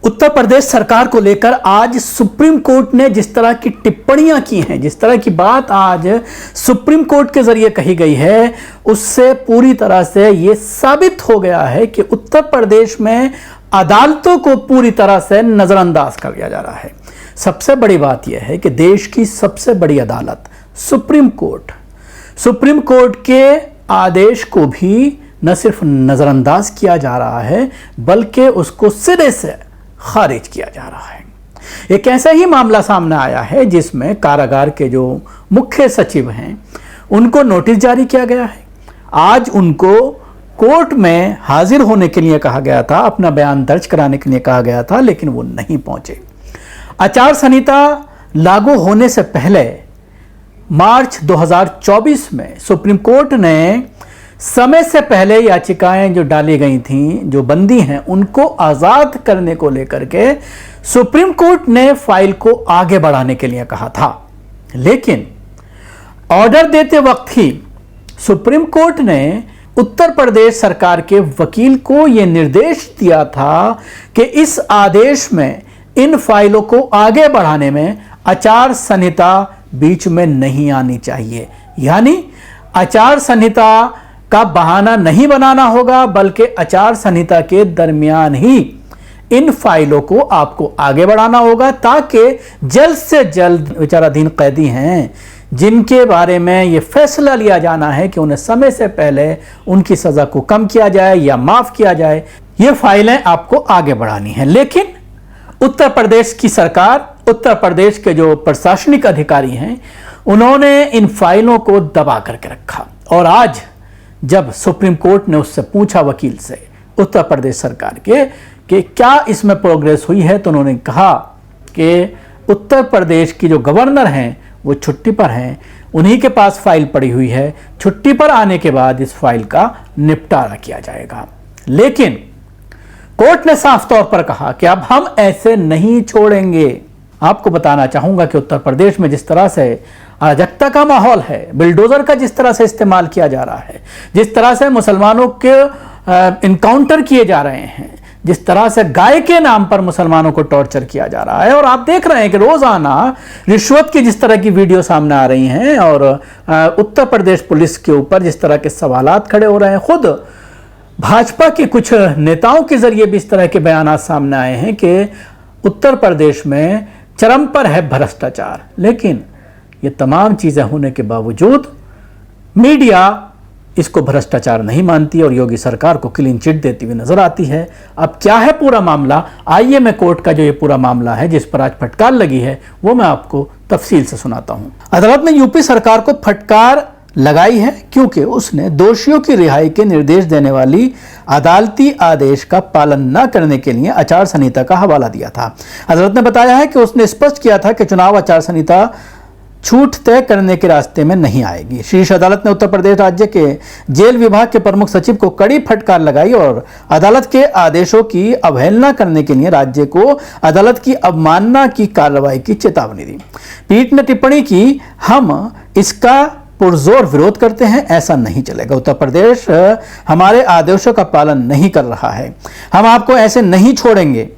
उत्तर प्रदेश सरकार को लेकर आज सुप्रीम कोर्ट ने जिस तरह की टिप्पणियां की हैं, जिस तरह की बात आज सुप्रीम कोर्ट के जरिए कही गई है, उससे पूरी तरह से ये साबित हो गया है कि उत्तर प्रदेश में अदालतों को पूरी तरह से नजरअंदाज कर दिया जा रहा है। सबसे बड़ी बात यह है कि देश की सबसे बड़ी अदालत सुप्रीम कोर्ट के आदेश को भी न सिर्फ नजरअंदाज किया जा रहा है बल्कि उसको सिरे से खारिज किया जा रहा है। एक ऐसा ही मामला सामने आया है जिसमें कारागार के जो मुख्य सचिव हैं उनको नोटिस जारी किया गया है। आज उनको कोर्ट में हाजिर होने के लिए कहा गया था, अपना बयान दर्ज कराने के लिए कहा गया था, लेकिन वो नहीं पहुंचे। आचार संहिता लागू होने से पहले मार्च 2024 में सुप्रीम कोर्ट ने समय से पहले याचिकाएं जो डाली गई थीं, जो बंदी हैं, उनको आजाद करने को लेकर के सुप्रीम कोर्ट ने फाइल को आगे बढ़ाने के लिए कहा था। लेकिन ऑर्डर देते वक्त ही सुप्रीम कोर्ट ने उत्तर प्रदेश सरकार के वकील को यह निर्देश दिया था कि इस आदेश में इन फाइलों को आगे बढ़ाने में आचार संहिता बीच में नहीं आनी चाहिए। यानी आचार संहिता का बहाना नहीं बनाना होगा, बल्कि आचार संहिता के दरमियान ही इन फाइलों को आपको आगे बढ़ाना होगा ताकि जल्द से जल्द विचाराधीन कैदी हैं जिनके बारे में यह फैसला लिया जाना है कि उन्हें समय से पहले उनकी सजा को कम किया जाए या माफ किया जाए, ये फाइलें आपको आगे बढ़ानी है। लेकिन उत्तर प्रदेश की सरकार, उत्तर प्रदेश के जो प्रशासनिक अधिकारी हैं, उन्होंने इन फाइलों को दबा करके रखा। और आज जब सुप्रीम कोर्ट ने उससे पूछा, वकील से, उत्तर प्रदेश सरकार के, कि क्या इसमें प्रोग्रेस हुई है, तो उन्होंने कहा कि उत्तर प्रदेश की जो गवर्नर हैं वो छुट्टी पर हैं, उन्हीं के पास फाइल पड़ी हुई है, छुट्टी पर आने के बाद इस फाइल का निपटारा किया जाएगा। लेकिन कोर्ट ने साफ तौर पर कहा कि अब हम ऐसे नहीं छोड़ेंगे। आपको बताना चाहूंगा कि उत्तर प्रदेश में जिस तरह से अराजकता का माहौल है, बिल्डोजर का जिस तरह से इस्तेमाल किया जा रहा है, जिस तरह से मुसलमानों के इनकाउंटर किए जा रहे हैं, जिस तरह से गाय के नाम पर मुसलमानों को टॉर्चर किया जा रहा है, और आप देख रहे हैं कि रोजाना रिश्वत की जिस तरह की वीडियो सामने आ रही हैं और उत्तर प्रदेश पुलिस के ऊपर जिस तरह के सवालात खड़े हो रहे हैं, खुद भाजपा के कुछ नेताओं के जरिए भी इस तरह के बयान सामने आए हैं कि उत्तर प्रदेश में चरम पर है भ्रष्टाचार। लेकिन ये तमाम चीजें होने के बावजूद मीडिया इसको भ्रष्टाचार नहीं मानती और योगी सरकार को क्लीन चिट देती हुई नजर आती है। अब क्या है पूरा मामला, आइए मैं कोर्ट का जो ये पूरा मामला है जिस पर आज फटकार लगी है वो मैं आपको तफसील से सुनाता हूं। अदालत ने यूपी सरकार को फटकार लगाई है क्योंकि उसने दोषियों की रिहाई के निर्देश देने वाली अदालती आदेश का पालन न करने के लिए आचार संहिता का हवाला दिया था। अदालत ने बताया है कि उसने स्पष्ट किया था कि चुनाव आचार संहिता छूट तय करने के रास्ते में नहीं आएगी। शीर्ष अदालत ने उत्तर प्रदेश राज्य के जेल विभाग के प्रमुख सचिव को कड़ी फटकार लगाई और अदालत के आदेशों की अवहेलना करने के लिए राज्य को अदालत की अवमानना की कार्रवाई की चेतावनी दी। पीठ ने टिप्पणी की, हम इसका पुरजोर विरोध करते हैं, ऐसा नहीं चलेगा। उत्तर प्रदेश हमारे आदेशों का पालन नहीं कर रहा है, हम आपको ऐसे नहीं छोड़ेंगे।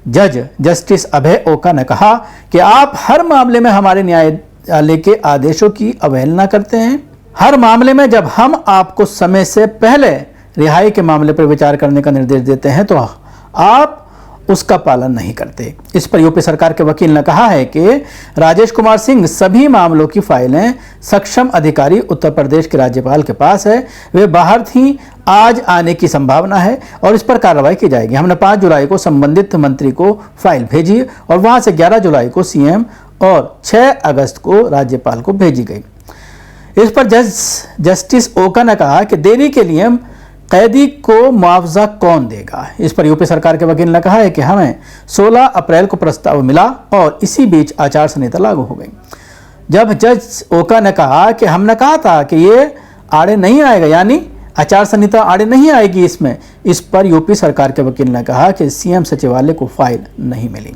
जज जस्टिस अभय ओका ने कहा कि आप हर मामले में हमारे न्यायालय के आदेशों की अवहेलना करते हैं। हर मामले में जब हम आपको समय से पहले रिहाई के मामले पर विचार करने का निर्देश देते हैं तो आप उसका पालन नहीं करते। इस पर यूपी सरकार के वकील ने कहा है कि राजेश कुमार सिंह सभी मामलों की फाइलें सक्षम अधिकारी उत्तर प्रदेश के राज्यपाल के पास है, वे बाहर थी, आज आने की संभावना है और इस पर कार्रवाई की जाएगी। हमने 5 जुलाई को संबंधित मंत्री को फाइल भेजी और वहां से 11 जुलाई को सीएम और 6 अगस्त को राज्यपाल को भेजी गई। इस पर जस्टिस ओका ने कहा कि देरी के लिए कैदी को मुआवजा कौन देगा। इस पर यूपी सरकार के वकील ने कहा है कि हमें 16 अप्रैल को प्रस्ताव मिला और इसी बीच आचार संहिता लागू हो गई। जब जज ओका ने कहा कि हमने कहा था कि ये आड़े नहीं आएगा, यानी आचार संहिता आड़े नहीं आएगी इसमें। इस पर यूपी सरकार के वकील ने कहा कि सीएम सचिवालय को फाइल नहीं मिली।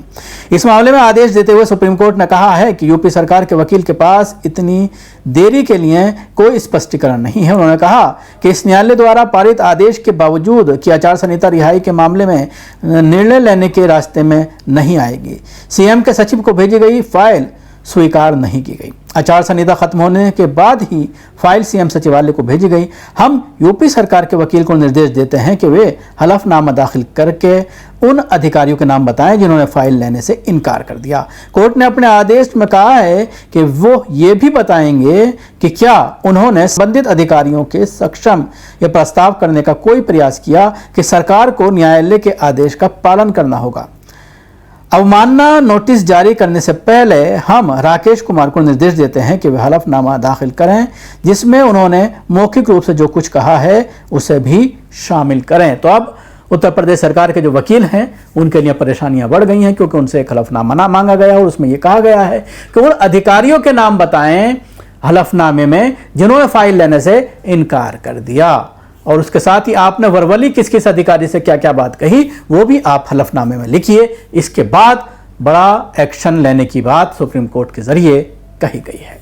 इस मामले में आदेश देते हुए सुप्रीम कोर्ट ने कहा है कि यूपी सरकार के वकील के पास इतनी देरी के लिए कोई स्पष्टीकरण नहीं है। उन्होंने कहा कि इस न्यायालय द्वारा पारित आदेश के बावजूद कि आचार संहिता रिहाई के मामले में निर्णय लेने के रास्ते में नहीं आएगी। सीएम के सचिव को भेजी गई फाइल स्वीकार नहीं की गई। आचार संहिता खत्म होने के बाद ही फाइल सीएम सचिवालय को भेजी गई। हम यूपी सरकार के वकील को निर्देश देते हैं कि वे हलफनामा दाखिल करके उन अधिकारियों के नाम बताएं जिन्होंने फाइल लेने से इनकार कर दिया। कोर्ट ने अपने आदेश में कहा है कि वो ये भी बताएंगे कि क्या उन्होंने संबंधित अधिकारियों के सक्षम यह प्रस्ताव करने का कोई प्रयास किया कि सरकार को न्यायालय के आदेश का पालन करना होगा। अवमानना नोटिस जारी करने से पहले हम राकेश कुमार को निर्देश देते हैं कि वे हलफनामा दाखिल करें जिसमें उन्होंने मौखिक रूप से जो कुछ कहा है उसे भी शामिल करें। तो अब उत्तर प्रदेश सरकार के जो वकील हैं उनके लिए परेशानियां बढ़ गई हैं, क्योंकि उनसे एक हलफनामा ना मांगा गया और उसमें यह कहा गया है कि उन अधिकारियों के नाम बताएं हलफनामे में जिन्होंने फाइल लेने से इनकार कर दिया, और उसके साथ ही आपने वर्बली किस किस अधिकारी से क्या क्या बात कही वो भी आप हलफनामे में लिखिए। इसके बाद बड़ा एक्शन लेने की बात सुप्रीम कोर्ट के जरिए कही गई है।